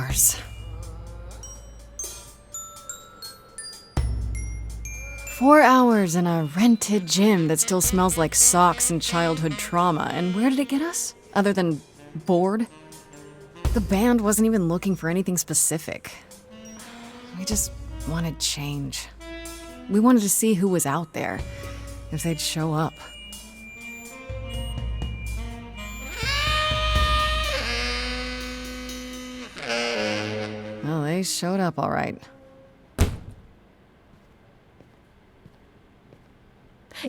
hours. 4 hours in a rented gym that still smells like socks and childhood trauma, and where did it get us? Other than bored? The band wasn't even looking for anything specific. We just wanted change. We wanted to see who was out there, if they'd show up. Well, they showed up all right.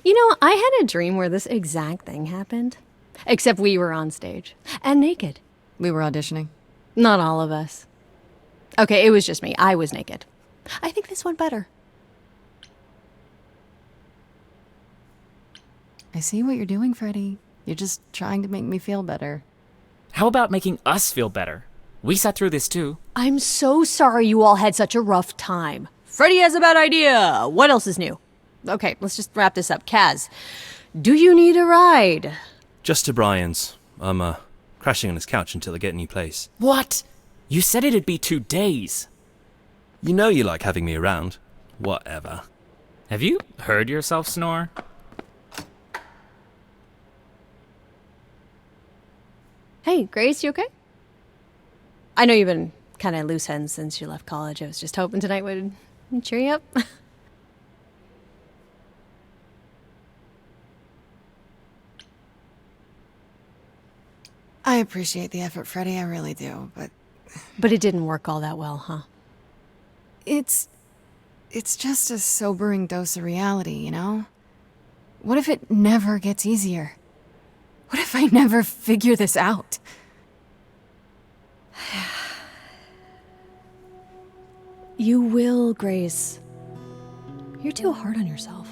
You know, I had a dream where this exact thing happened. Except we were on stage. And naked. We were auditioning. Not all of us. Okay, it was just me. I was naked. I think this went better. I see what you're doing, Freddie. You're just trying to make me feel better. How about making us feel better? We sat through this too. I'm so sorry you all had such a rough time. Freddie has a bad idea. What else is new? Okay, let's just wrap this up. Kaz, do you need a ride? Just to Brian's. I'm, crashing on his couch until I get a new place. What? You said it'd be 2 days. You know you like having me around. Whatever. Have you heard yourself snore? Hey, Grace, you okay? I know you've been kind of loose ends since you left college. I was just hoping tonight would cheer you up. I appreciate the effort, Freddie, I really do, but... But it didn't work all that well, huh? It's just a sobering dose of reality, you know? What if it never gets easier? What if I never figure this out? You will, Grace. You're too hard on yourself.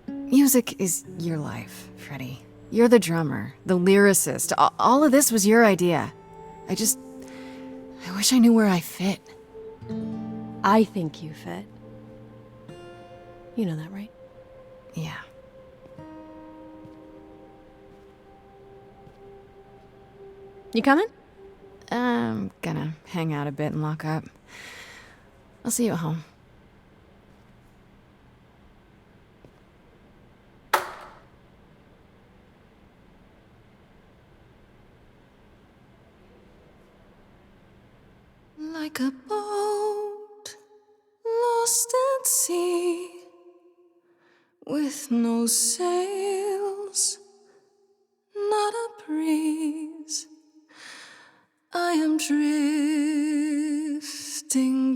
Music is your life, Freddie. You're the drummer, the lyricist. All of this was your idea. I wish I knew where I fit. I think you fit. You know that, right? Yeah. You coming? I'm gonna hang out a bit and lock up. I'll see you at home. Like a boat lost at sea, with no sails, not a breeze, I am drifting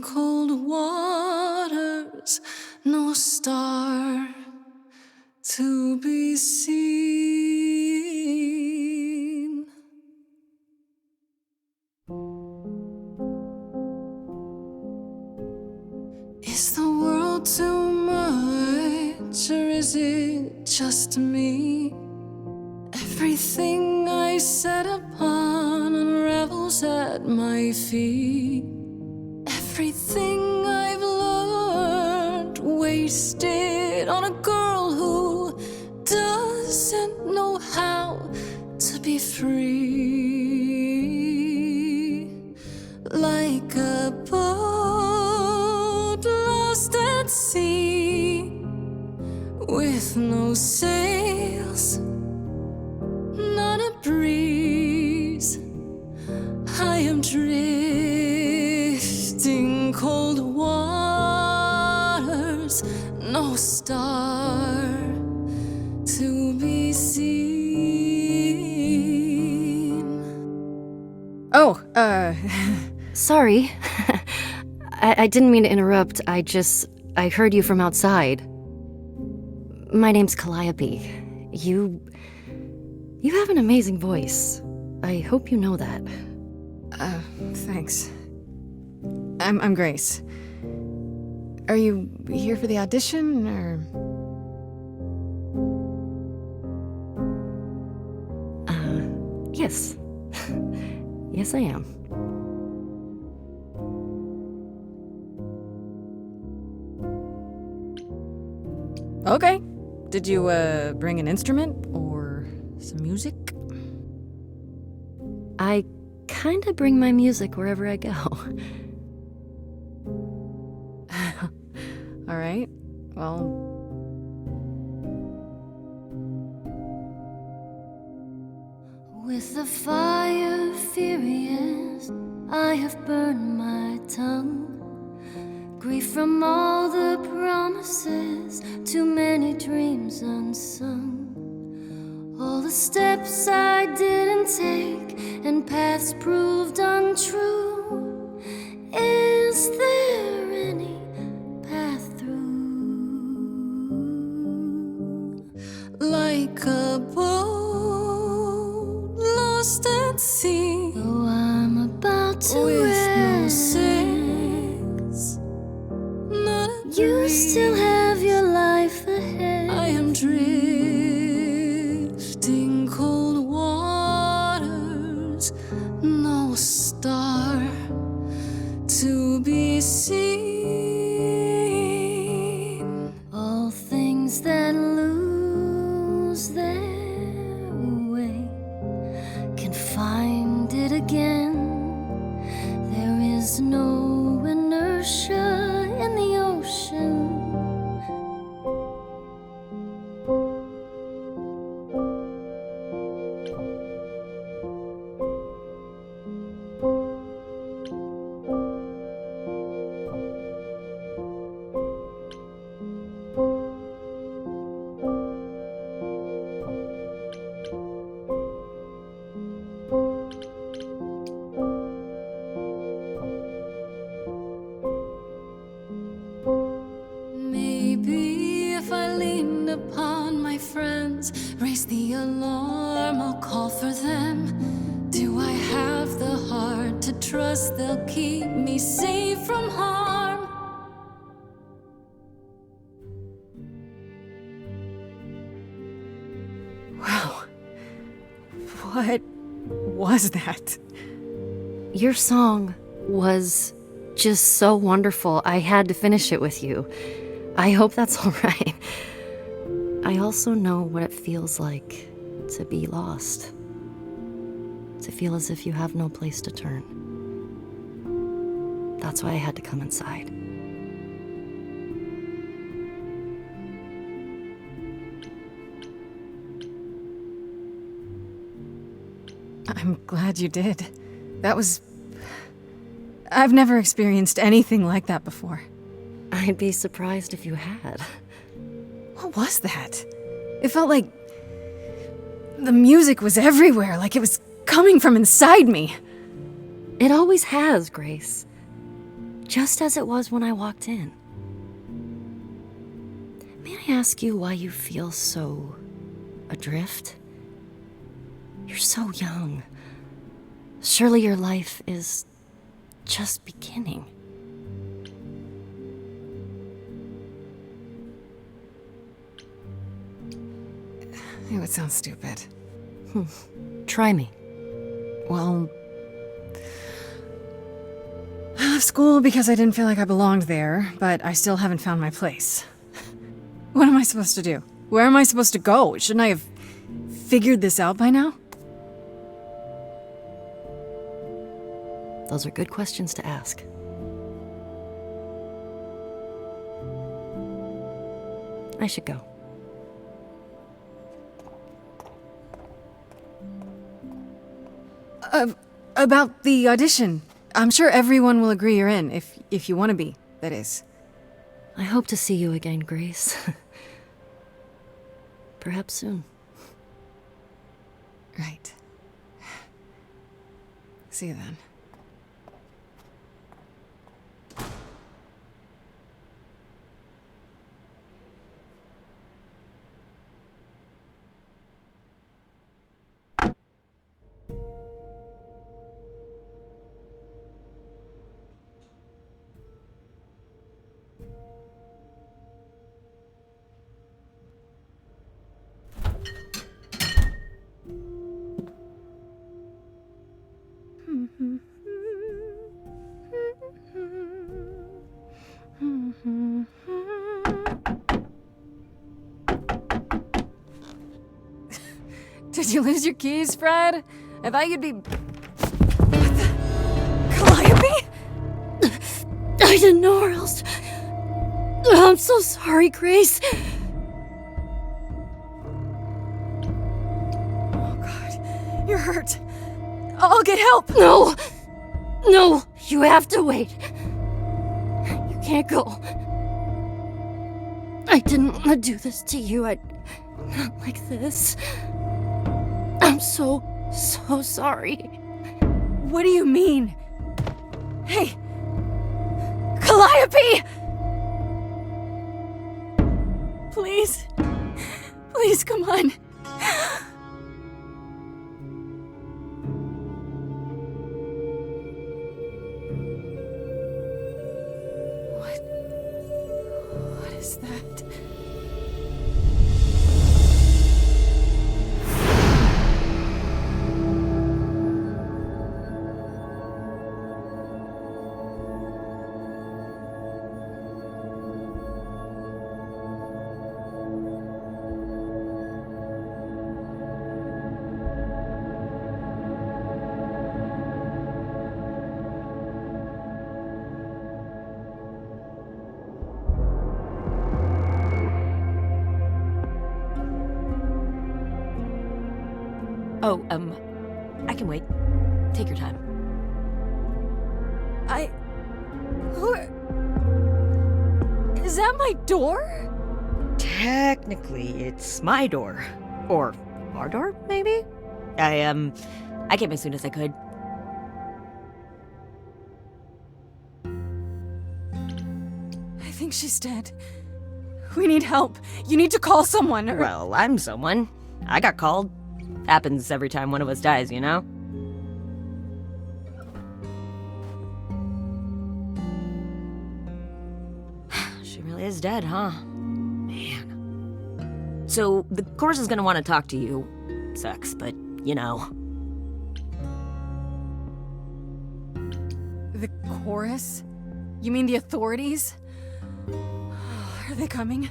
cold waters, no star to be seen. Is the world too much, or is it just me? Everything I set upon unravels at my feet. Everything I've learned wasted on a girl who doesn't know how to be free. Like a boat lost at sea, with no sails, not a breeze, I am drifting cold waters, no star to be seen. Oh, Sorry. I didn't mean to interrupt. I heard you from outside. My name's Calliope. You have an amazing voice. I hope you know that. Thanks. I'm Grace. Are you here for the audition, or...? Yes. Yes, I am. Okay. Did you, bring an instrument, or some music? I kinda bring my music wherever I go. All right. Well, with the fire furious, I have burned my tongue. Grief from all the promises, too many dreams unsung. All the steps I didn't take and paths proved untrue. Is there any path through? Like a boat lost at sea, though I'm about to with no sails, not a you breeze. Still have your life ahead. I am drifting cold waters, no star to be seen. All things that lose their way can find it again. There is no inertia in the ocean. Maybe if I leaned upon my friends, raise the alarm, I'll call for them. Do I have the heart to trust they'll keep me safe from harm? wow. What was that? Your song was just so wonderful. I had to finish it with you. I hope that's all right. I also know what it feels like to be lost. To feel as if you have no place to turn. That's why I had to come inside. I'm glad you did. That was... I've never experienced anything like that before. I'd be surprised if you had. What was that? It felt like... the music was everywhere, like it was coming from inside me. It always has, Grace. Just as it was when I walked in. May I ask you why you feel so adrift? You're so young. Surely your life is just beginning. It would sound stupid. Try me. Well, I left school because I didn't feel like I belonged there, but I still haven't found my place. What am I supposed to do? Where am I supposed to go? Shouldn't I have figured this out by now? Those are good questions to ask. I should go. About the audition. I'm sure everyone will agree you're in, if you want to be, that is. I hope to see you again, Grace. Perhaps soon. Right. See you then. Did you lose your keys, Fred? I thought you'd be... What didn't know or else. I'm so sorry, Grace. Oh, God. You're hurt. I'll get help. No! No! You have to wait. You can't go. I didn't want to do this to you. Not like this. I'm so sorry. What do you mean? Hey! Calliope! Please. Please, come on. What is that? Oh, I can wait. Take your time. Is that my door? Technically, it's my door. Or our door, maybe? I came as soon as I could. I think she's dead. We need help. You need to call someone or... Well, I'm someone. I got called. Happens every time one of us dies, you know? She really is dead, huh? Man. So, the chorus is gonna want to talk to you. Sucks, but, you know. The chorus? You mean the authorities? Are they coming?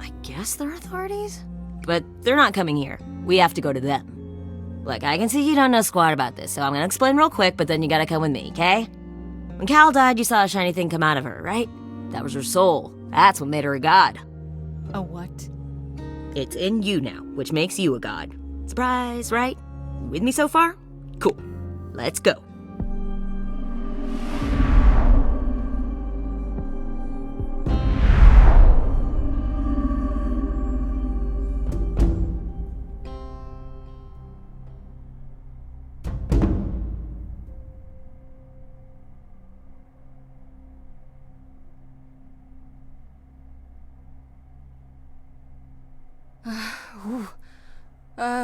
I guess they're authorities? But they're not coming here. We have to go to them. Look, I can see you don't know squat about this, so I'm gonna explain real quick, but then you gotta come with me, okay? When Cal died, you saw a shiny thing come out of her, right? That was her soul. That's what made her a god. A what? It's in you now, which makes you a god. Surprise, right? With me so far? Cool. Let's go.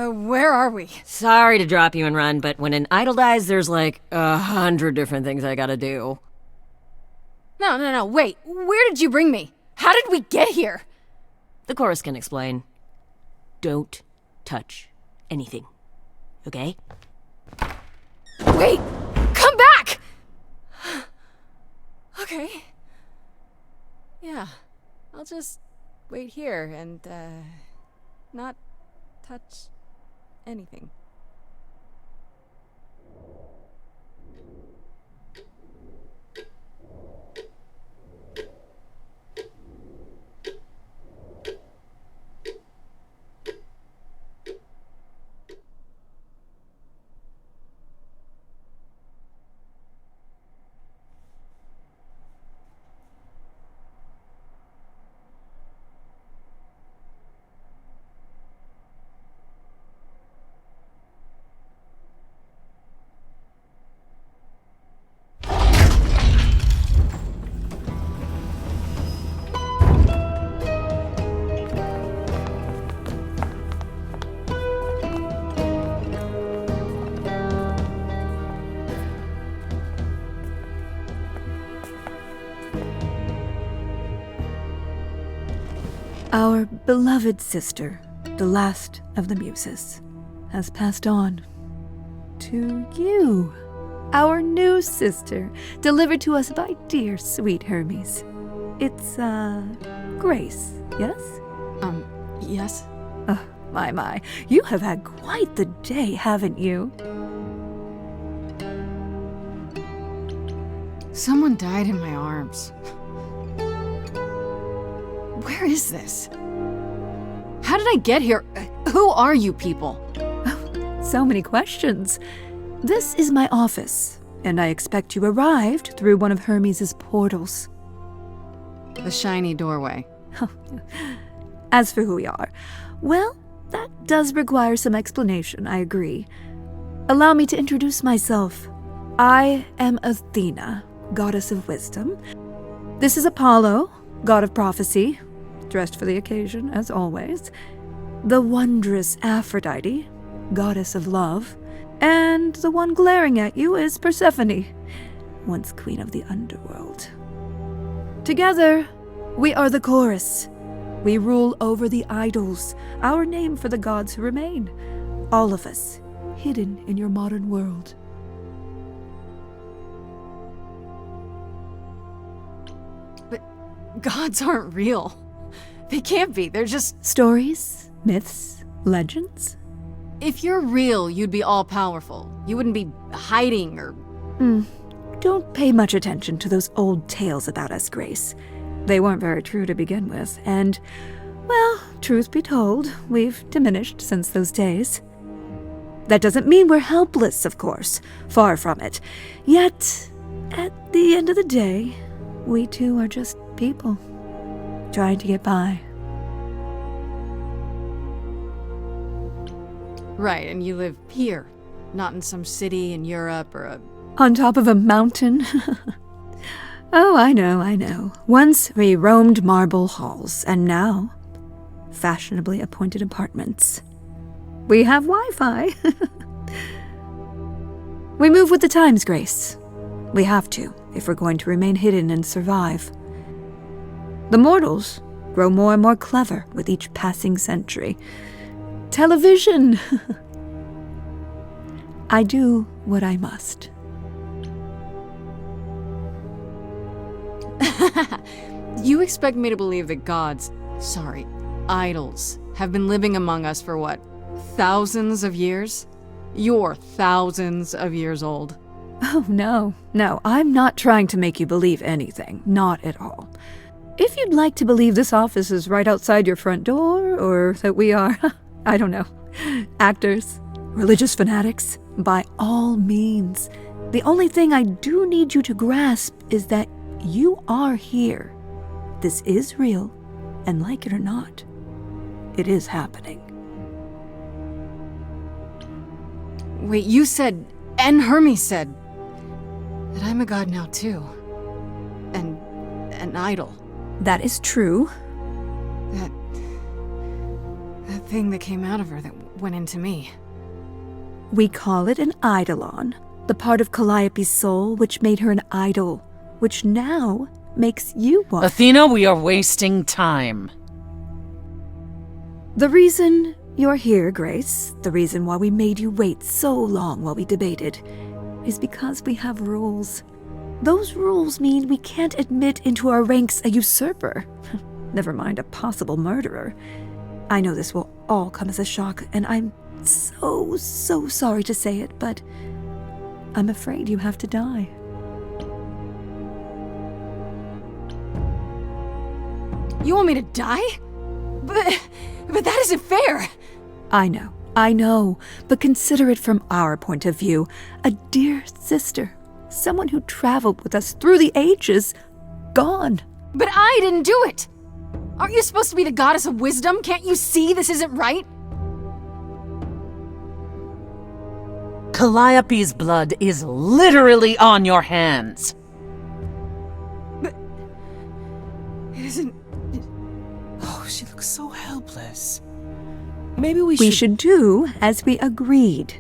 Where are we? Sorry to drop you and run, but when an idol dies, there's like 100 different things I gotta do. No, wait. Where did you bring me? How did we get here? The chorus can explain. Don't touch anything. Okay? Wait! Come back! Okay. Yeah. I'll just wait here and, not touch anything. Our beloved sister, the last of the muses, has passed on to you, our new sister, delivered to us by dear sweet Hermes. It's, Grace, yes? Yes? Oh, my, you have had quite the day, haven't you? Someone died in my arms. Where is this? How did I get here? Who are you people? So many questions. This is my office, and I expect you arrived through one of Hermes' portals. The shiny doorway. As for who we are, well, that does require some explanation, I agree. Allow me to introduce myself. I am Athena, goddess of wisdom. This is Apollo, god of prophecy, dressed for the occasion, as always. The wondrous Aphrodite, goddess of love. And the one glaring at you is Persephone, once queen of the underworld. Together, we are the chorus. We rule over the idols, our name for the gods who remain. All of us, hidden in your modern world. But gods aren't real. They can't be. They're just... Stories, myths, legends. If you're real, you'd be all-powerful. You wouldn't be hiding or... Don't pay much attention to those old tales about us, Grace. They weren't very true to begin with, and, well, truth be told, we've diminished since those days. That doesn't mean we're helpless, of course. Far from it. Yet, at the end of the day, we too are just people, trying to get by. Right, and you live here, not in some city in Europe or a... On top of a mountain? Oh, I know. Once we roamed marble halls, and now, fashionably appointed apartments. We have Wi-Fi. We move with the times, Grace. We have to, if we're going to remain hidden and survive. The mortals grow more and more clever with each passing century. Television! I do what I must. You expect me to believe that idols, have been living among us for what, thousands of years? You're thousands of years old. Oh, no, I'm not trying to make you believe anything. Not at all. If you'd like to believe this office is right outside your front door, or that we are, I don't know, actors, religious fanatics, by all means. The only thing I do need you to grasp is that you are here. This is real, and like it or not, it is happening. Wait, you said, and Hermes said, that I'm a god now too. And an idol. That is true. That thing that came out of her that went into me. We call it an eidolon, the part of Calliope's soul which made her an idol, which now makes you one. Athena, we are wasting time. The reason you're here, Grace, the reason why we made you wait so long while we debated, is because we have rules. Those rules mean we can't admit into our ranks a usurper, never mind a possible murderer. I know this will all come as a shock, and I'm so sorry to say it, but I'm afraid you have to die. You want me to die? But that isn't fair! I know, but consider it from our point of view. A dear sister, someone who traveled with us through the ages, gone. But I didn't do it! Aren't you supposed to be the goddess of wisdom? Can't you see this isn't right? Calliope's blood is literally on your hands. But it isn't... Oh, she looks so helpless. Maybe We should do as we agreed.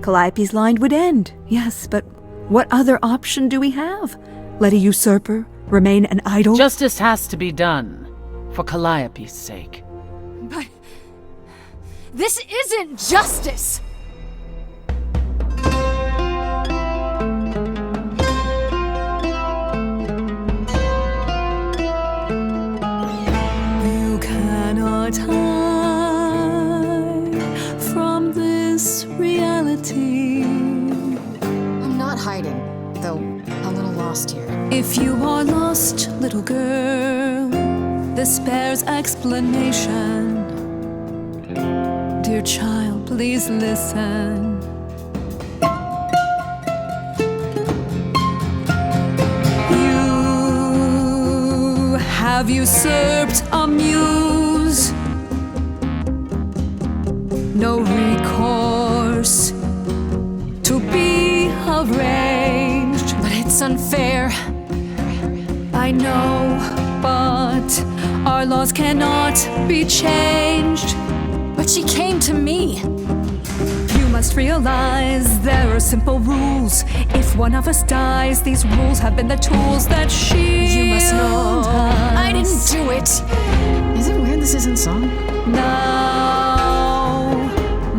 Calliope's line would end, yes, but what other option do we have? Let a usurper remain an idol? Justice has to be done, for Calliope's sake. But... this isn't justice! You cannot hide from this reality. I'm not hiding, though a little lost lost here. If you are lost, little girl, this bears explanation. Dear child, please listen. You have usurped a muse. No recourse to be arranged. But it's unfair. I know, but our laws cannot be changed. But she came to me. You must realize there are simple rules. If one of us dies, these rules have been the tools that she. You must know I didn't do it. Is it weird this isn't song? Now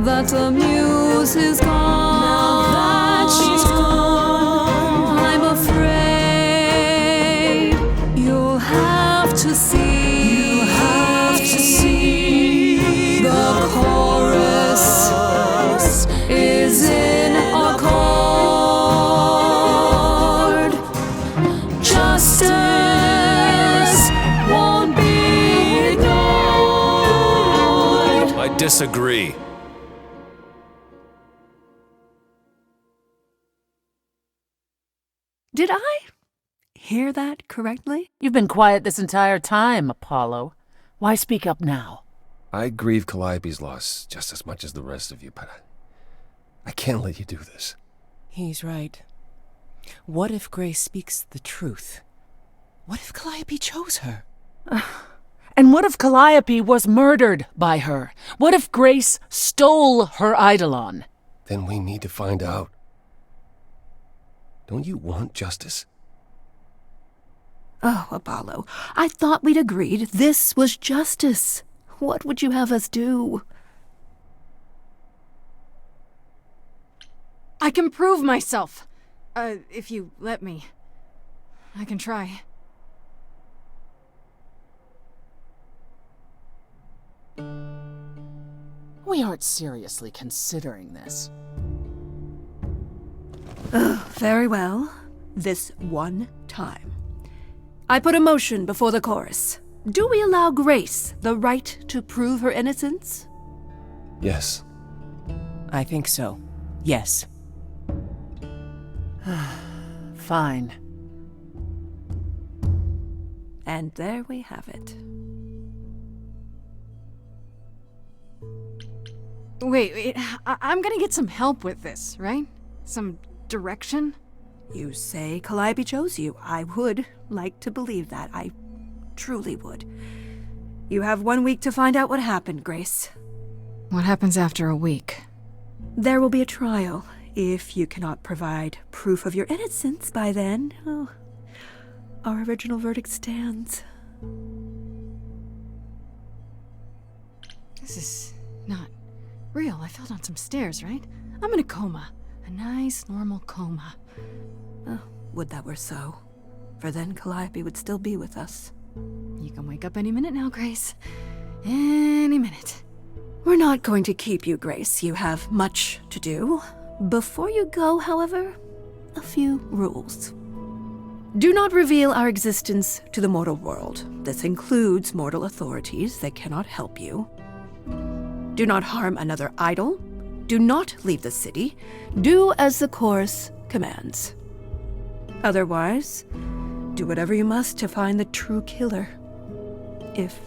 that the muse is gone, Now that she's gone, I'm afraid you'll have to see. You'll have to see. The chorus is in accord. Justice won't be ignored. I disagree. Did I hear that correctly? You've been quiet this entire time, Apollo. Why speak up now? I grieve Calliope's loss just as much as the rest of you, but I can't let you do this. He's right. What if Grace speaks the truth? What if Calliope chose her? And what if Calliope was murdered by her? What if Grace stole her Eidolon? Then we need to find out. Don't you want justice? Oh, Apollo, I thought we'd agreed this was justice. What would you have us do? I can prove myself. If you let me. I can try. We aren't seriously considering this. Very well. This one time. I put a motion before the chorus. Do we allow Grace the right to prove her innocence? Yes. I think so. Yes. Fine. And there we have it. Wait, I'm gonna get some help with this, right? Some direction? You say Calliope chose you. I would like to believe that. I truly would. You have 1 week to find out what happened, Grace. What happens after a week? There will be a trial. If you cannot provide proof of your innocence by then, our original verdict stands. This is not real. I fell down some stairs, right? I'm in a coma. A nice, normal coma. Oh, would that were so. For then Calliope would still be with us. You can wake up any minute now, Grace. Any minute. We're not going to keep you, Grace. You have much to do. Before you go, however, a few rules. Do not reveal our existence to the mortal world. This includes mortal authorities. They cannot help you. Do not harm another idol. Do not leave the city. Do as the chorus commands. Otherwise, do whatever you must to find the true killer. If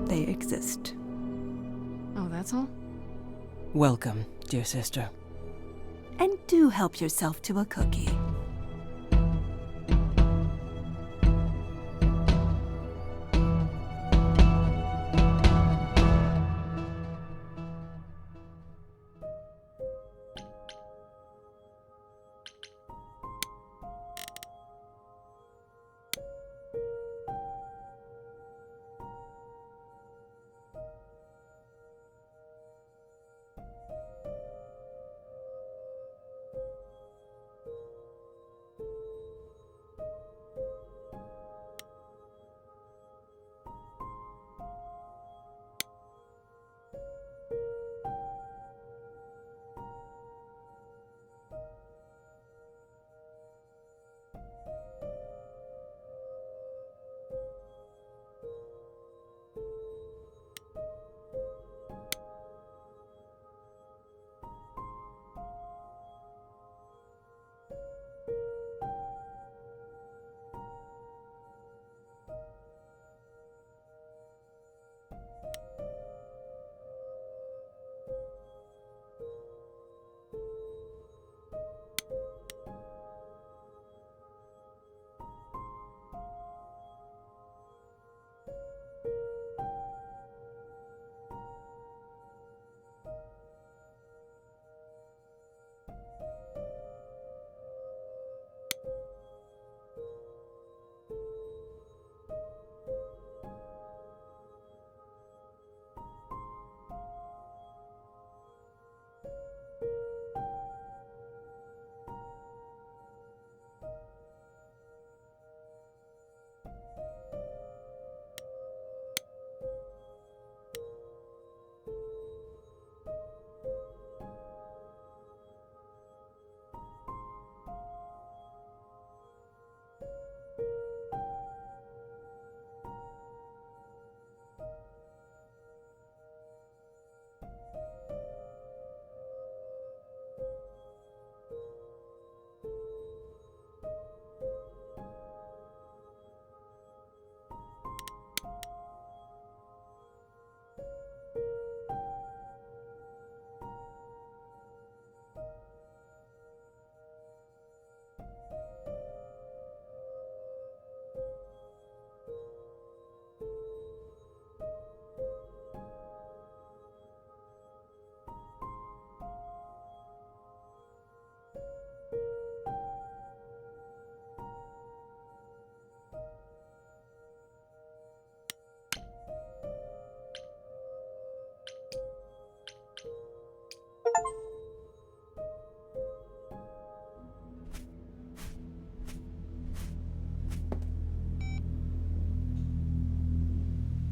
they exist. Oh, that's all? Welcome, dear sister. And do help yourself to a cookie.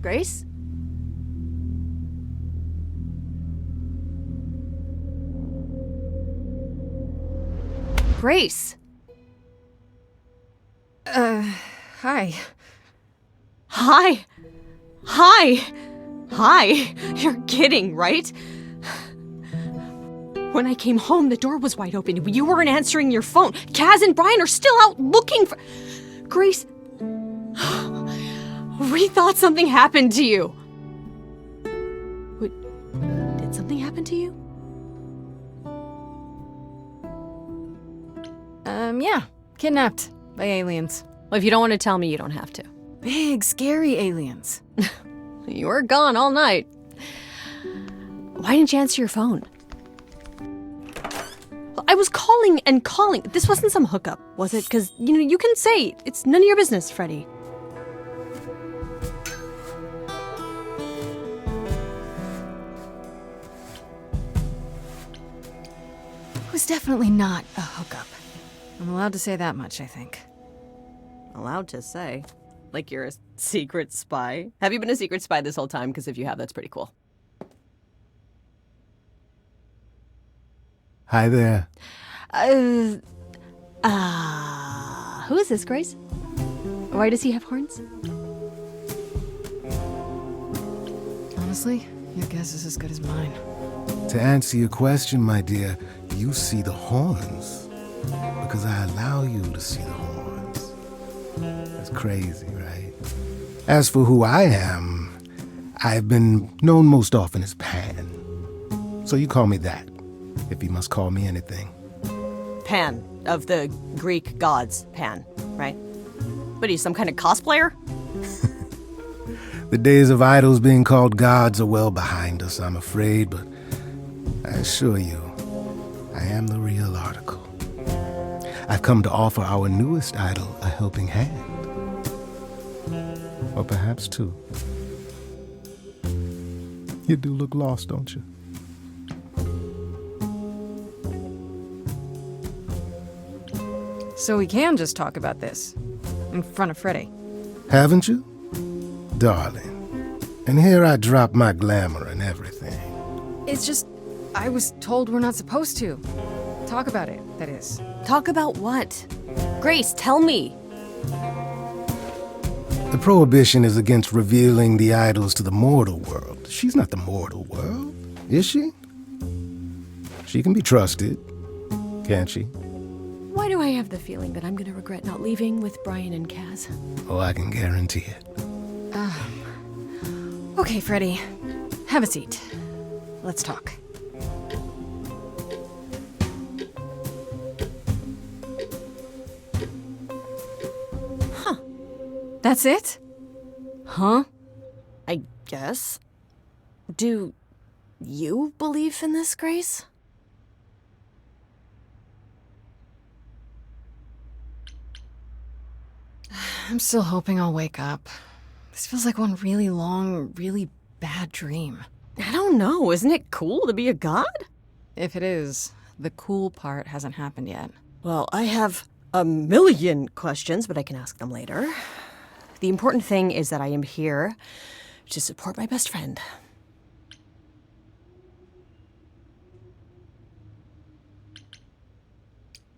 Grace? Grace! Hi. Hi! Hi! Hi! You're kidding, right? When I came home, the door was wide open. You weren't answering your phone. Kaz and Brian are still out looking for... Grace... We thought something happened to you. What? Did something happen to you? Yeah. Kidnapped by aliens. Well, if you don't want to tell me, you don't have to. Big, scary aliens. You were gone all night. Why didn't you answer your phone? I was calling and calling. This wasn't some hookup, was it? Because, you can say it's none of your business, Freddie. It was definitely not a hookup. I'm allowed to say that much, I think. Allowed to say? Like you're a secret spy? Have you been a secret spy this whole time? Because if you have, that's pretty cool. Hi there. Who is this, Grace? Why does he have horns? Honestly, your guess is as good as mine. To answer your question, my dear, you see the horns because I allow you to see the horns. That's crazy, right? As for who I am, I've been known most often as Pan. So you call me that, if you must call me anything. Pan, of the Greek gods, Pan, right? What are you, some kind of cosplayer? The days of idols being called gods are well behind us, I'm afraid, but I assure you, I am the real article. I've come to offer our newest idol a helping hand. Or perhaps two. You do look lost, don't you? So we can just talk about this in front of Freddie. Haven't you? Darling. And here I drop my glamour and everything. It's just, I was told we're not supposed to. Talk about it, that is. Talk about what? Grace, tell me. The prohibition is against revealing the idols to the mortal world. She's not the mortal world, is she? She can be trusted, can't she? Why do I have the feeling that I'm gonna regret not leaving with Brian and Kaz? Oh, I can guarantee it. Okay, Freddie. Have a seat. Let's talk. Huh. That's it? Huh? I guess. Do you believe in this, Grace? I'm still hoping I'll wake up. This feels like one really long, really bad dream. I don't know. Isn't it cool to be a god? If it is, the cool part hasn't happened yet. Well, I have a million questions, but I can ask them later. The important thing is that I am here to support my best friend.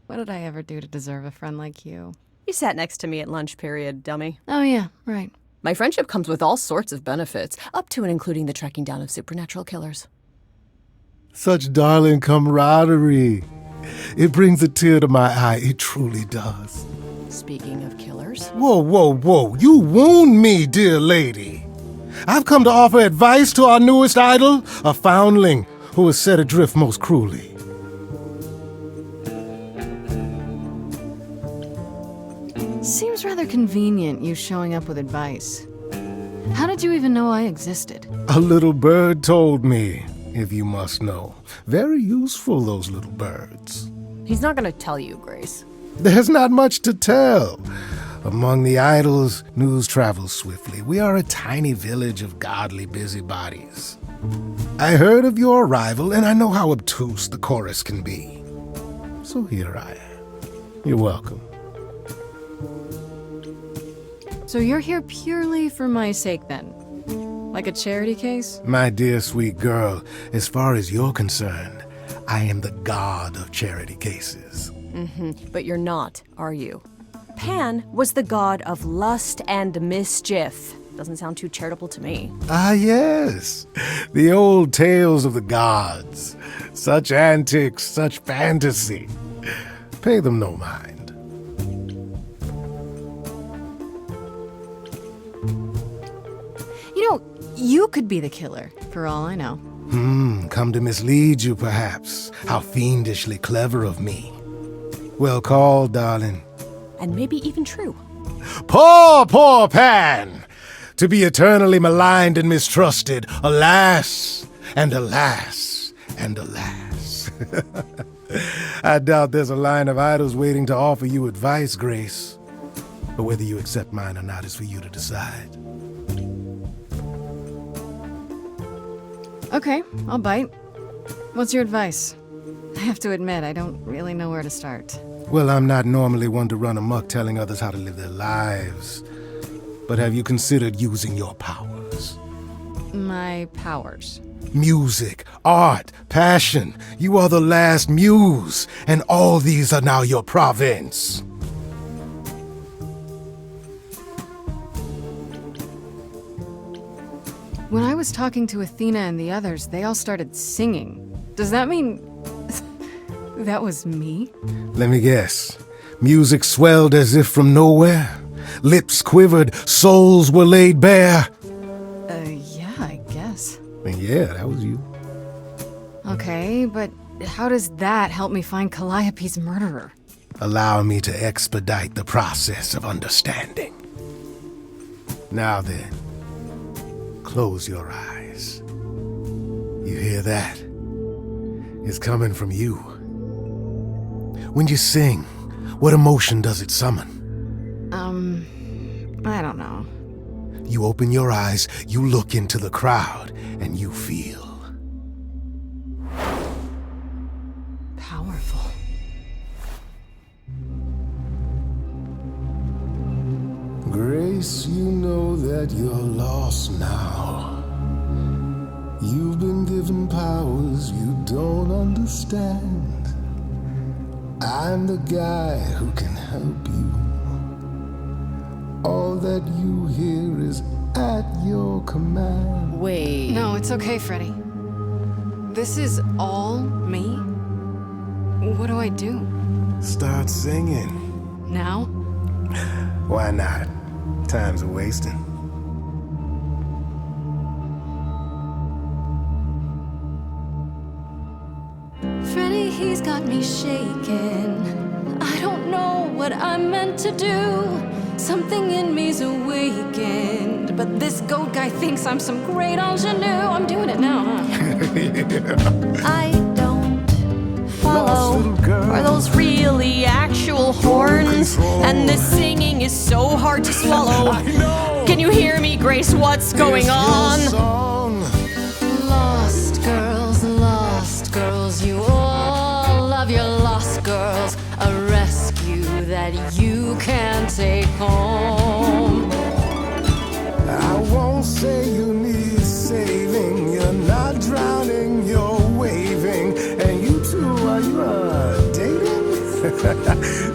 What did I ever do to deserve a friend like you? You sat next to me at lunch period, dummy. Oh yeah, right. My friendship comes with all sorts of benefits, up to and including the tracking down of supernatural killers. Such darling camaraderie. It brings a tear to my eye. It truly does. Speaking of killers. Whoa, whoa, whoa. You wound me, dear lady. I've come to offer advice to our newest idol, a foundling who was set adrift most cruelly. Seems rather convenient, you showing up with advice. How did you even know I existed? A little bird told me, if you must know. Very useful, those little birds. He's not gonna tell you, Grace. There's not much to tell. Among the idols, news travels swiftly. We are a tiny village of godly busybodies. I heard of your arrival, and I know how obtuse the chorus can be. So here I am. You're welcome. So you're here purely for my sake, then? Like a charity case? My dear sweet girl, as far as you're concerned, I am the god of charity cases. But you're not, are you? Pan was the god of lust and mischief. Doesn't sound too charitable to me. Ah, yes. The old tales of the gods. Such antics, such fantasy. Pay them no mind. You know, you could be the killer, for all I know. Come to mislead you, perhaps. How fiendishly clever of me. Well called, darling. And maybe even true. Poor, poor Pan! To be eternally maligned and mistrusted, alas, and alas, and alas. I doubt there's a line of idols waiting to offer you advice, Grace. But whether you accept mine or not is for you to decide. Okay, I'll bite. What's your advice? I have to admit, I don't really know where to start. Well, I'm not normally one to run amok telling others how to live their lives. But have you considered using your powers? My powers. Music, art, passion. You are the last muse, and all these are now your province. When I was talking to Athena and the others, they all started singing. Does that mean that was me? Let me guess. Music swelled as if from nowhere. Lips quivered, souls were laid bare. Yeah, I guess. And yeah, that was you. Okay, but how does that help me find Calliope's murderer? Allow me to expedite the process of understanding. Now then, close your eyes. You hear that? It's coming from you. When you sing, what emotion does it summon? I don't know. You open your eyes, you look into the crowd, and you feel Powerful. Grace, you know that you're lost now. You've been given powers you don't understand. I'm the guy who can help you. All that you hear is at your command. Wait. No, it's okay, Freddy. This is all me? What do I do? Start singing. Now? Why not? Time's a wasting. Freddy, he's got me shaking. I don't know what I'm meant to do. Something in me's awakened. But this goat guy thinks I'm some great ingenue. I'm doing it now, huh? I don't follow. Are those really actual horns? And this singing is so hard to swallow. Can you hear me, Grace? What's going on? Lost girls, you all love your lost girls. A rescue that you can take home. I won't say you need saving. You're not drowning, you're waving. And you two, are you dating?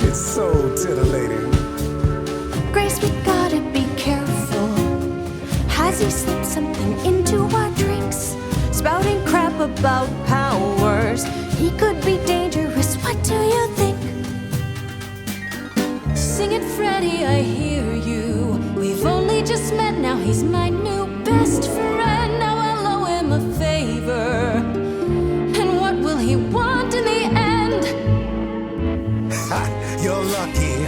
It's so titillating. Grace, we gotta be careful. Has he slipped something into our drinks? Spouting crap about powers. He could be dangerous, what do you think? Sing it, Freddy, I hear you. We've only just met, now he's my new best friend. Now I'll owe him a favor. And what will he want in the end? You're lucky,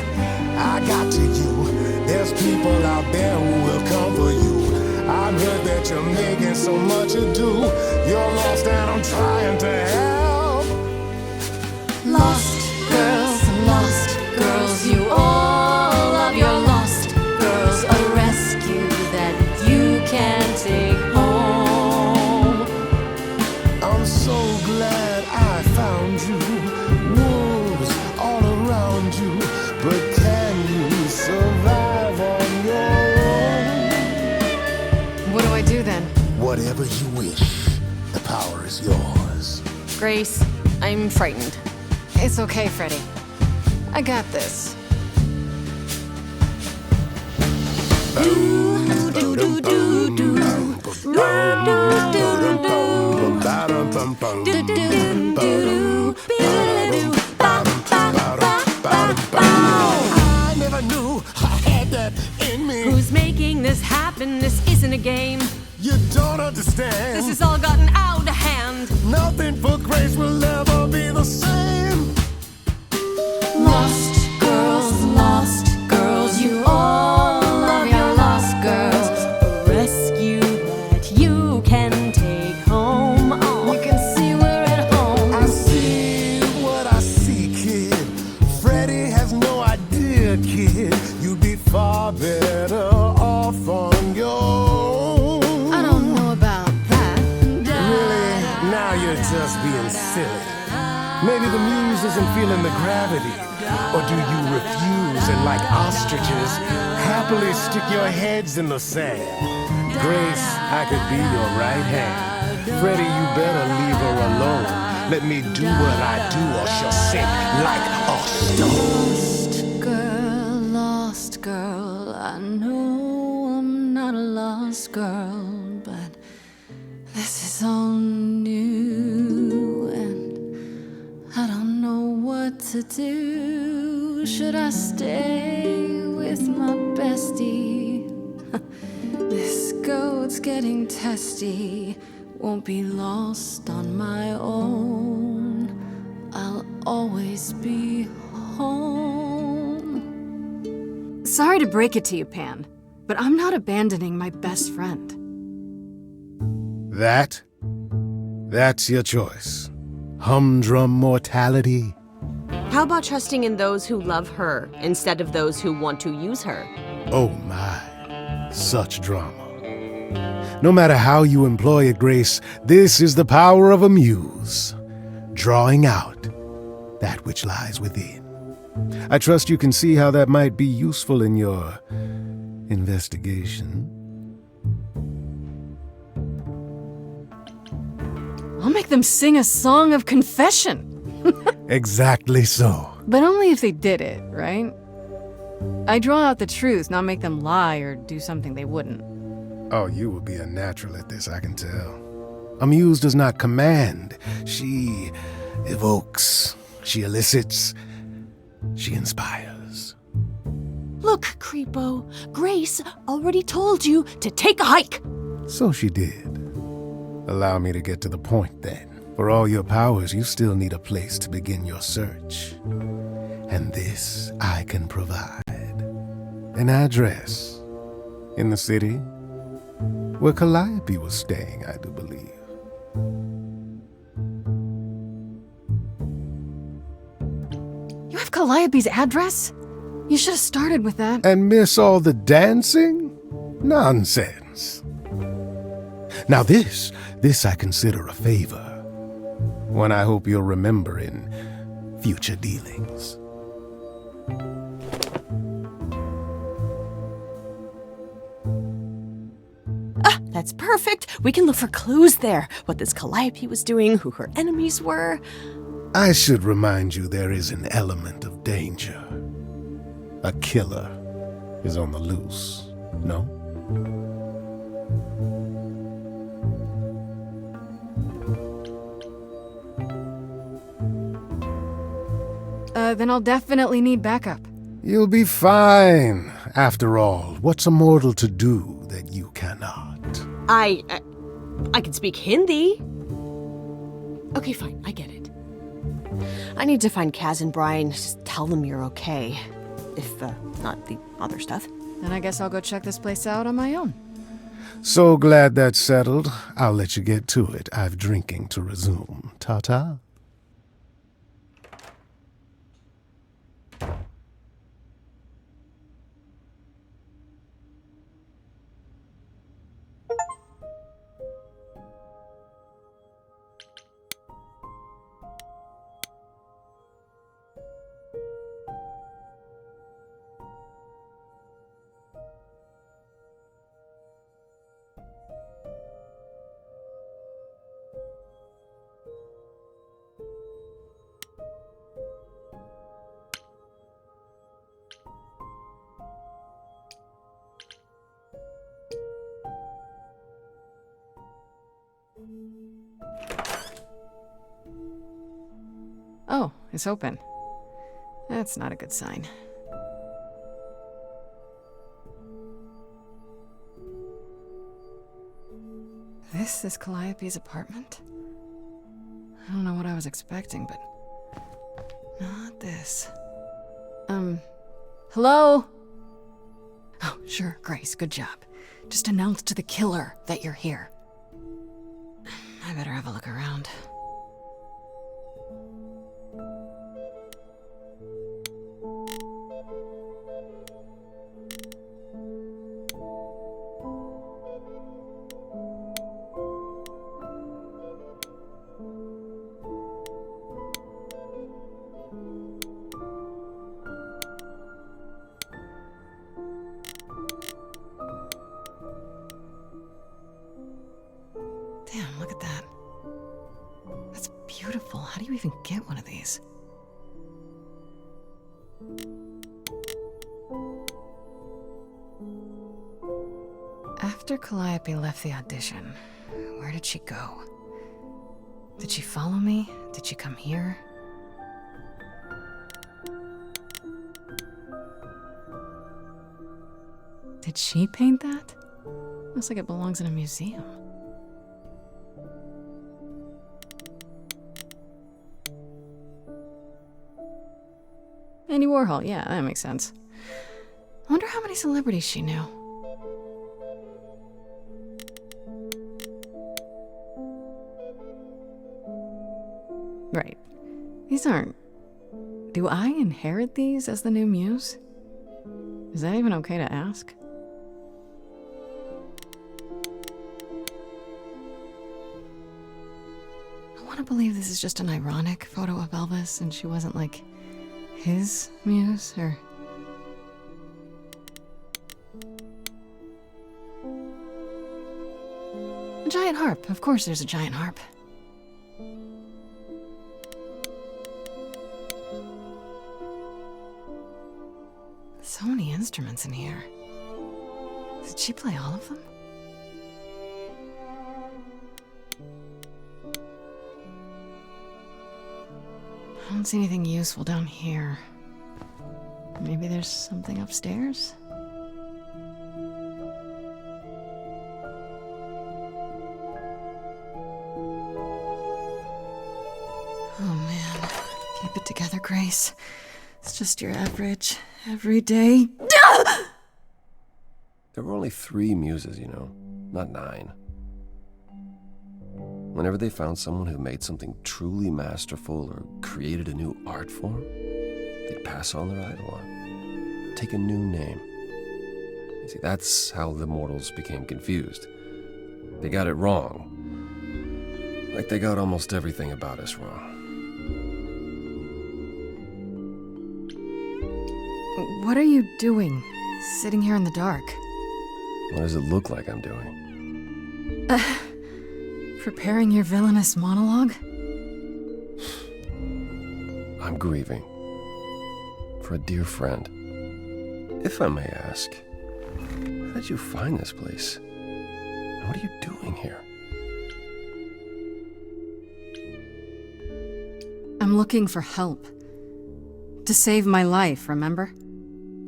I got to you. There's people out there who will come for you. I've heard that you're making so much ado. You're lost and I'm trying to help. Lost girls, you all love your lost girls. A rescue that you can take home. I'm so glad I found you. Wolves all around you. But can you survive on your own? What do I do then? Whatever you wish, the power is yours. Grace, I'm frightened. It's okay, Freddy. I got this. I never knew I had that in me. Who's making this happen? This isn't a game. You don't understand. This has all gotten out of hand. Nothing for Grace will ever be the same. Lost girls, you all love your lost girls. A rescue that you can take home. Oh. You can see we're at home. I see what I see, kid. Freddy has no idea, kid. You'd be far better off on your own. I don't know about that. Really? Now you're just being silly. Maybe the muse isn't feeling the gravity. Or do you refuse and, like ostriches, happily stick your heads in the sand? Grace, I could be your right hand. Freddy, you better leave her alone. Let me do what I do or she'll sink like a stone. Lost girl, I know I'm not a lost girl, but this is all new and I don't know what to do. Should I stay with my bestie? This goat's getting testy. Won't be lost on my own. I'll always be home. Sorry to break it to you, Pan, but I'm not abandoning my best friend. That's your choice. Humdrum mortality. How about trusting in those who love her instead of those who want to use her? Oh my, such drama. No matter how you employ it, Grace, this is the power of a muse, drawing out that which lies within. I trust you can see how that might be useful in your investigation. I'll make them sing a song of confession. Exactly so. But only if they did it, right? I draw out the truth, not make them lie or do something they wouldn't. Oh, you will be a natural at this, I can tell. A muse does not command. She evokes. She elicits. She inspires. Look, Creepo, Grace already told you to take a hike. So she did. Allow me to get to the point then. For all your powers, you still need a place to begin your search. And this I can provide. An address in the city where Calliope was staying, I do believe. You have Calliope's address? You should have started with that. And miss all the dancing? Nonsense. Now this I consider a favor. One I hope you'll remember in future dealings. That's perfect. We can look for clues there. What this Calliope was doing, who her enemies were. I should remind you there is an element of danger. A killer is on the loose, no? Then I'll definitely need backup. You'll be fine. After all, what's a mortal to do that you cannot? I can speak Hindi. Okay, fine, I get it. I need to find Kaz and Brian. Just tell them you're okay. If, not the other stuff. Then I guess I'll go check this place out on my own. So glad that's settled. I'll let you get to it. I've drinking to resume. Ta-ta. Oh, it's open. That's not a good sign. This is Calliope's apartment? I don't know what I was expecting, but not this. Hello? Oh, sure, Grace, good job. Just announce to the killer that you're here. I better have a look around. Damn, look at that. That's beautiful. How do you even get one of these? After Calliope left the audition, where did she go? Did she follow me? Did she come here? Did she paint that? Looks like it belongs in a museum. Andy Warhol, yeah, that makes sense. I wonder how many celebrities she knew. Right. These aren't... Do I inherit these as the new muse? Is that even okay to ask? I want to believe this is just an ironic photo of Elvis and she wasn't like his muse, or... A giant harp. Of course there's a giant harp. So many instruments in here. Did she play all of them? I don't see anything useful down here. Maybe there's something upstairs? Oh man, keep it together, Grace. It's just your average, everyday... There were only 3 muses, you know, not 9. Whenever they found someone who made something truly masterful or created a new art form, they'd pass on their idol on, take a new name. You see, that's how the mortals became confused. They got it wrong. Like they got almost everything about us wrong. What are you doing, sitting here in the dark? What does it look like I'm doing? Preparing your villainous monologue? I'm grieving. For a dear friend. If I may ask, how did you find this place? And what are you doing here? I'm looking for help. To save my life, remember?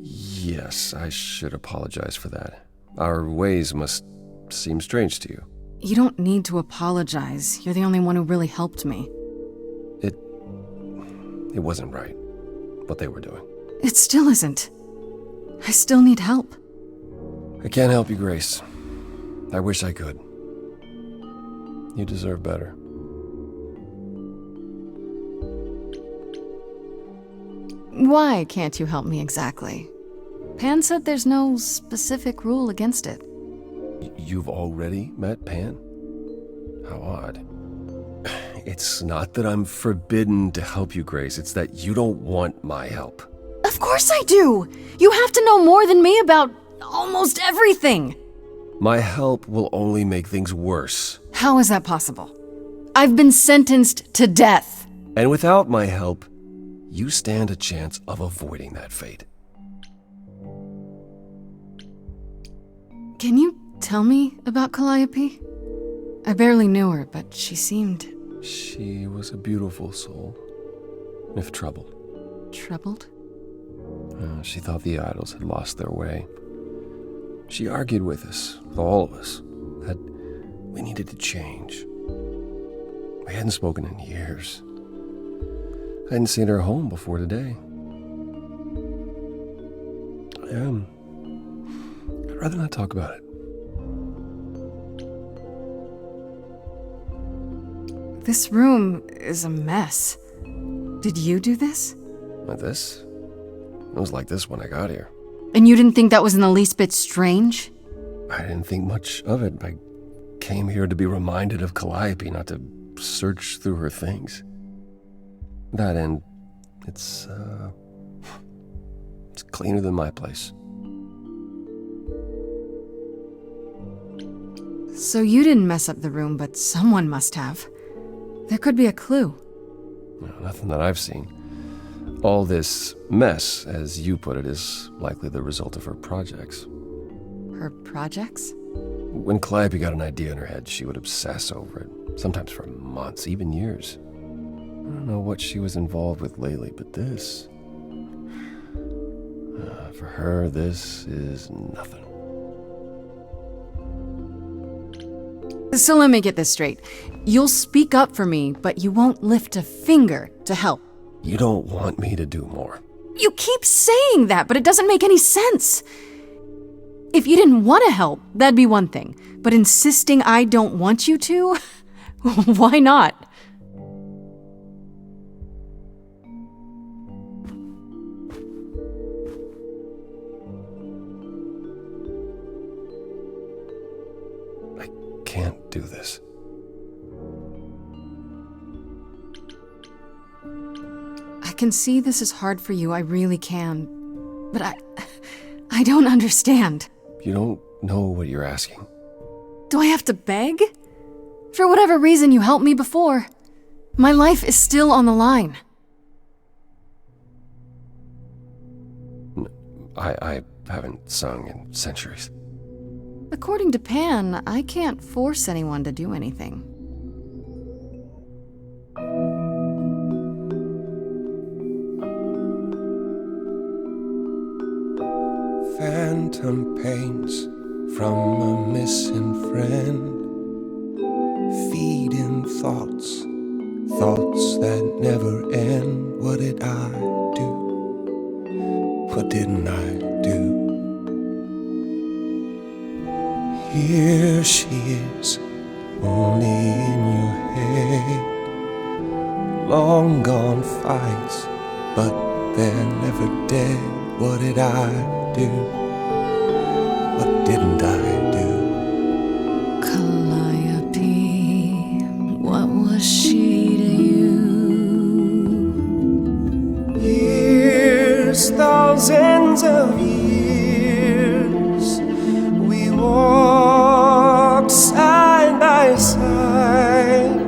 Yes, I should apologize for that. Our ways must seem strange to you. You don't need to apologize. You're the only one who really helped me. It wasn't right, what they were doing. It still isn't. I still need help. I can't help you, Grace. I wish I could. You deserve better. Why can't you help me exactly? Pan said there's no specific rule against it. You've already met Pan? How odd. It's not that I'm forbidden to help you, Grace. It's that you don't want my help. Of course I do! You have to know more than me about almost everything! My help will only make things worse. How is that possible? I've been sentenced to death. And without my help, you stand a chance of avoiding that fate. Can you tell me about Calliope? I barely knew her, but she seemed... She was a beautiful soul, if troubled. troubled? She thought the idols had lost their way. She argued with us, with all of us, that we needed to change. We hadn't spoken in years. I hadn't seen her home before today. I'd rather not talk about it. This room is a mess. Did you do this? Like this? It was like this when I got here. And you didn't think that was in the least bit strange? I didn't think much of it. I came here to be reminded of Calliope, not to search through her things. That and it's cleaner than my place. So you didn't mess up the room, but someone must have. There could be a clue. No, nothing that I've seen. All this mess, as you put it, is likely the result of her projects. Her projects? When Calliope got an idea in her head, she would obsess over it, sometimes for months, even years. I don't know what she was involved with lately, but this... for her, this is nothing. So let me get this straight. You'll speak up for me, but you won't lift a finger to help. You don't want me to do more. You keep saying that, but it doesn't make any sense. If you didn't want to help, that'd be one thing. But insisting I don't want you to? Why not? I can't do this. I can see this is hard for you, I really can. But I don't understand. You don't know what you're asking. Do I have to beg? For whatever reason you helped me before. My life is still on the line. I haven't sung in centuries. According to Pan, I can't force anyone to do anything. Phantom pains from a missing friend, feeding thoughts, thoughts that never end. What did I do? What didn't I do? Here she is, only in your head. Long gone fights, but they're never dead. What did I do? What didn't I do? Calliope, what was she to you? Years, thousands of years, we walked side by side.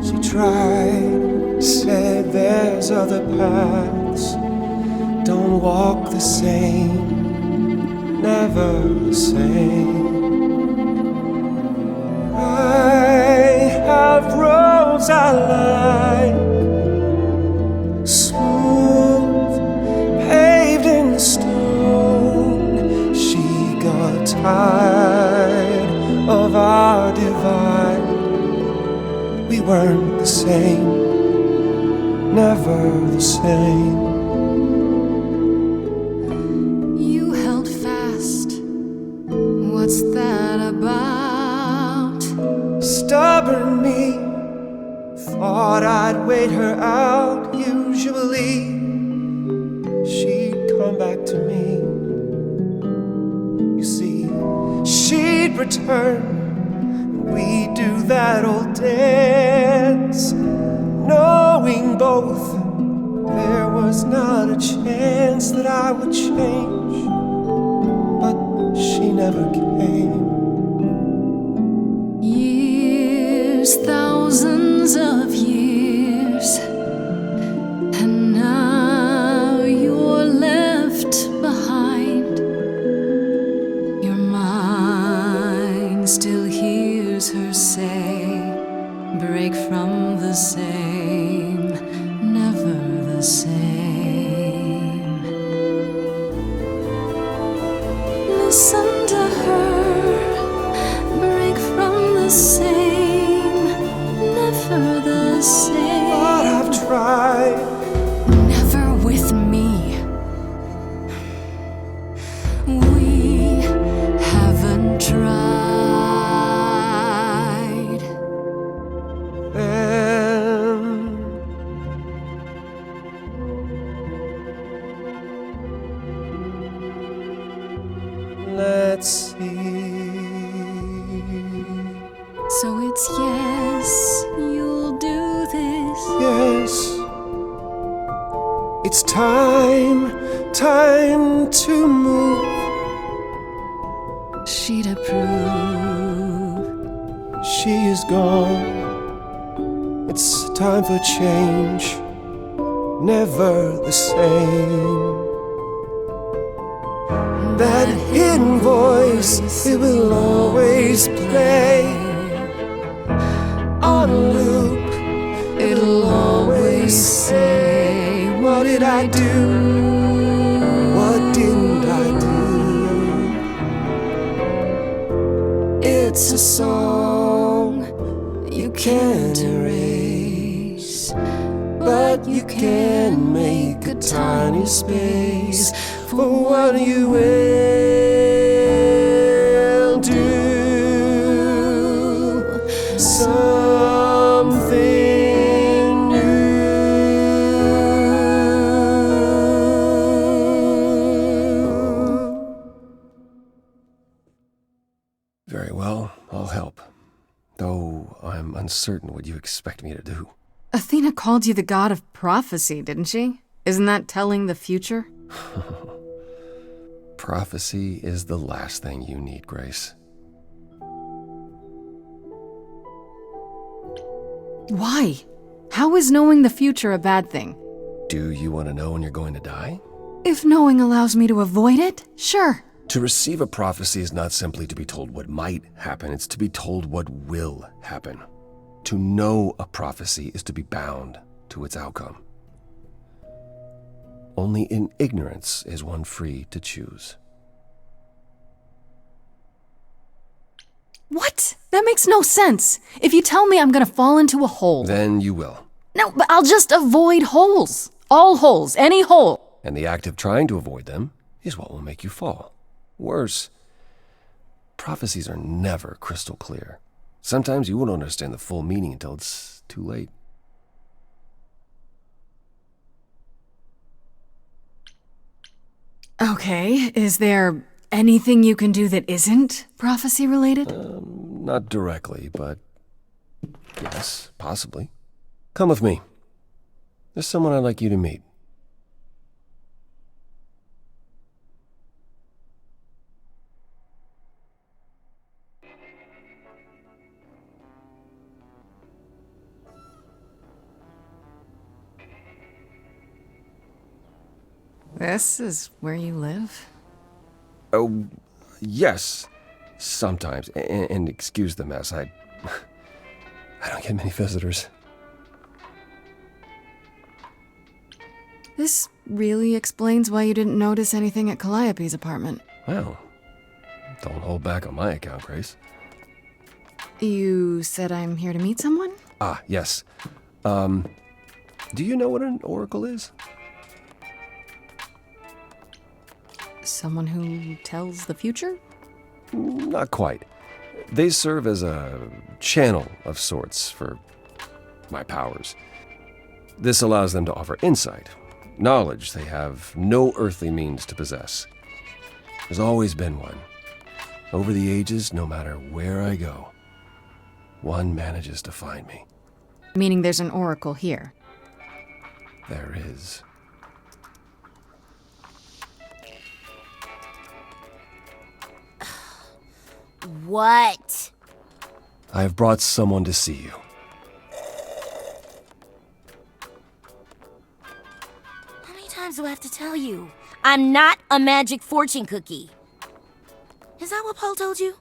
She tried, said there's other paths. Don't walk the same, never the same. I have roads I like, smooth, paved in stone. She got tired of our divide. We weren't the same, never the same. What's that about? Stubborn me, thought I'd wait her out. Usually, she'd come back to me. You see, she'd return, and we'd do that old dance, knowing both there was not a chance that I would change. She never came. Years, thousands of years, and now you're left behind. Your mind still hears her you say, break from the same, never the same. Listen to her, break from the same, never the same. But I've tried. Never with me. We haven't tried. Let's see. So it's yes, you'll do this. Yes. It's time to move. She'd approve. She is gone. It's time for change. Never the same. That hidden voice, it will always play. On a loop, it'll always say, what did I do? What didn't I do? It's a song you can't erase, but you can make a tiny space for what you will do. Something new. Very well, I'll help. Though I'm uncertain what you expect me to do. Athena called you the god of prophecy, didn't she? Isn't that telling the future? Prophecy is the last thing you need, Grace. Why? How is knowing the future a bad thing? Do you want to know when you're going to die? If knowing allows me to avoid it, sure. To receive a prophecy is not simply to be told what might happen, it's to be told what will happen. To know a prophecy is to be bound to its outcome. Only in ignorance is one free to choose. What? That makes no sense. If you tell me I'm gonna fall into a hole... Then you will. No, but I'll just avoid holes. All holes, any hole. And the act of trying to avoid them is what will make you fall. Worse, prophecies are never crystal clear. Sometimes you won't understand the full meaning until it's too late. Okay, is there anything you can do that isn't prophecy-related? Not directly, but yes, possibly. Come with me. There's someone I'd like you to meet. This is where you live? Oh, yes, sometimes. And excuse the mess, I don't get many visitors. This really explains why you didn't notice anything at Calliope's apartment. Well, don't hold back on my account, Grace. You said I'm here to meet someone? Ah, yes. Do you know what an oracle is? Someone who tells the future? Not quite. They serve as a channel of sorts for my powers. This allows them to offer insight, knowledge they have no earthly means to possess. There's always been one. Over the ages, no matter where I go, one manages to find me. Meaning there's an oracle here. There is. What? I have brought someone to see you. How many times do I have to tell you? I'm not a magic fortune cookie. Is that what Paul told you?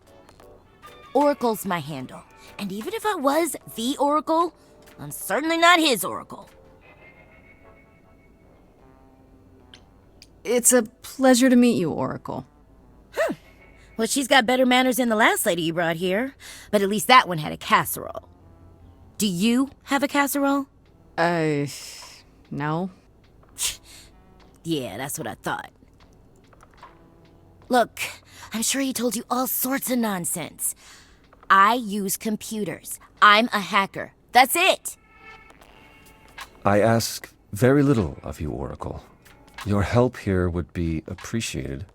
Oracle's my handle, And even if I was the Oracle, I'm certainly not his Oracle. It's a pleasure to meet you, Oracle. Well, she's got better manners than the last lady you brought here. But at least that one had a casserole. Do you have a casserole? No. Yeah, that's what I thought. Look, I'm sure he told you all sorts of nonsense. I use computers. I'm a hacker. That's it. I ask very little of you, Oracle. Your help here would be appreciated.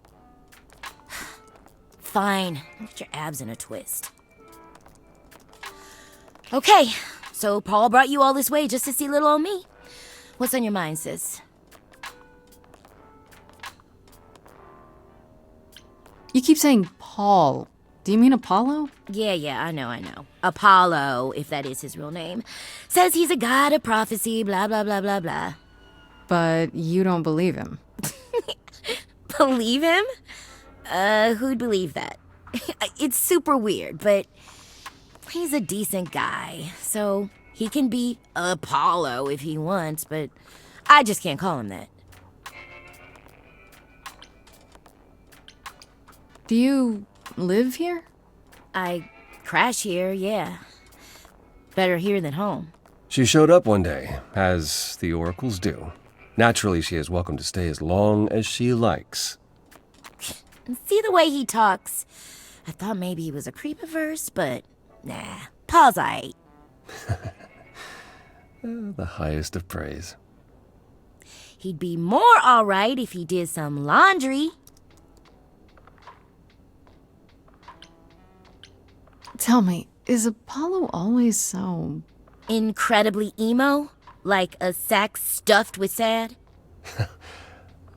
Fine. Get your abs in a twist. Okay, so Paul brought you all this way just to see little old me. What's on your mind, sis? You keep saying Paul. Do you mean Apollo? Yeah, I know. Apollo, if that is his real name, says he's a god of prophecy, blah, blah, blah, blah, blah. But you don't believe him. Believe him? Who'd believe that? It's super weird, but he's a decent guy, so he can be Apollo if he wants, but I just can't call him that. Do you live here? I crash here, yeah. Better here than home. She showed up one day, as the oracles do. Naturally, she is welcome to stay as long as she likes. See the way he talks? I thought maybe he was a creep at first, but nah, Paul's aight. The highest of praise. He'd be more alright if he did some laundry. Tell me, is Apollo always so... incredibly emo? Like a sack stuffed with sad?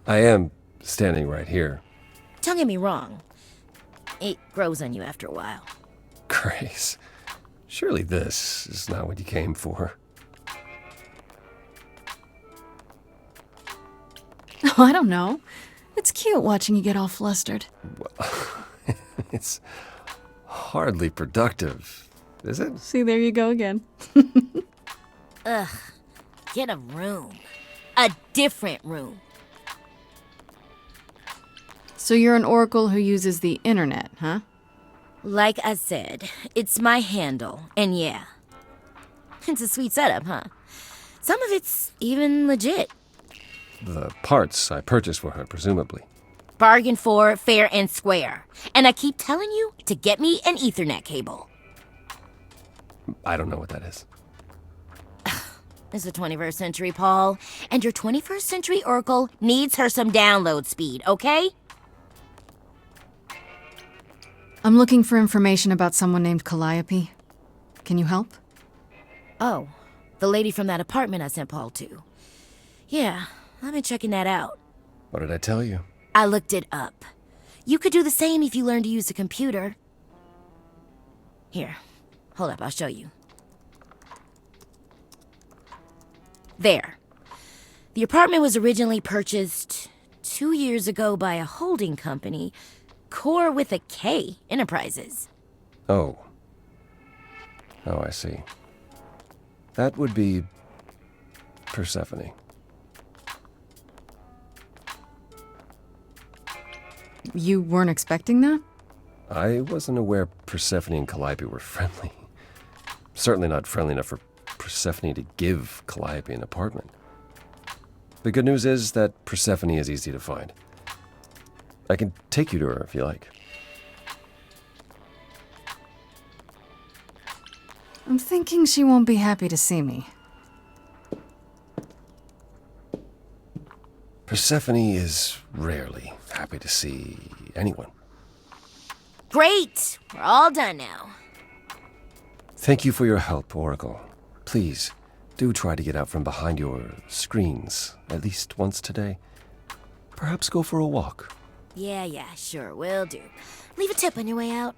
I am standing right here. Don't get me wrong. It grows on you after a while. Grace, surely this is not what you came for. Oh, I don't know. It's cute watching you get all flustered. Well, it's hardly productive, is it? See, there you go again. Ugh. Get a room. A different room. So you're an oracle who uses the internet, huh? Like I said, it's my handle, and yeah. It's a sweet setup, huh? Some of it's even legit. The parts I purchased for her, presumably. Bargain for, fair and square. And I keep telling you to get me an Ethernet cable. I don't know what that is. It's the 21st century, Paul. And your 21st century oracle needs her some download speed, okay? I'm looking for information about someone named Calliope. Can you help? Oh, the lady from that apartment I sent Paul to. Yeah, I've been checking that out. What did I tell you? I looked it up. You could do the same if you learned to use a computer. Here, hold up, I'll show you. There. The apartment was originally purchased 2 years ago by a holding company, Core with a K Enterprises. Oh, I see. That would be Persephone. You weren't expecting that? I wasn't aware Persephone and Calliope were friendly. Certainly not friendly enough for Persephone to give Calliope an apartment. The good news is that Persephone is easy to find. I can take you to her if you like. I'm thinking she won't be happy to see me. Persephone is rarely happy to see anyone. Great! We're all done now. Thank you for your help, Oracle. Please, do try to get out from behind your screens at least once today. Perhaps go for a walk. Yeah, sure, will do. Leave a tip on your way out.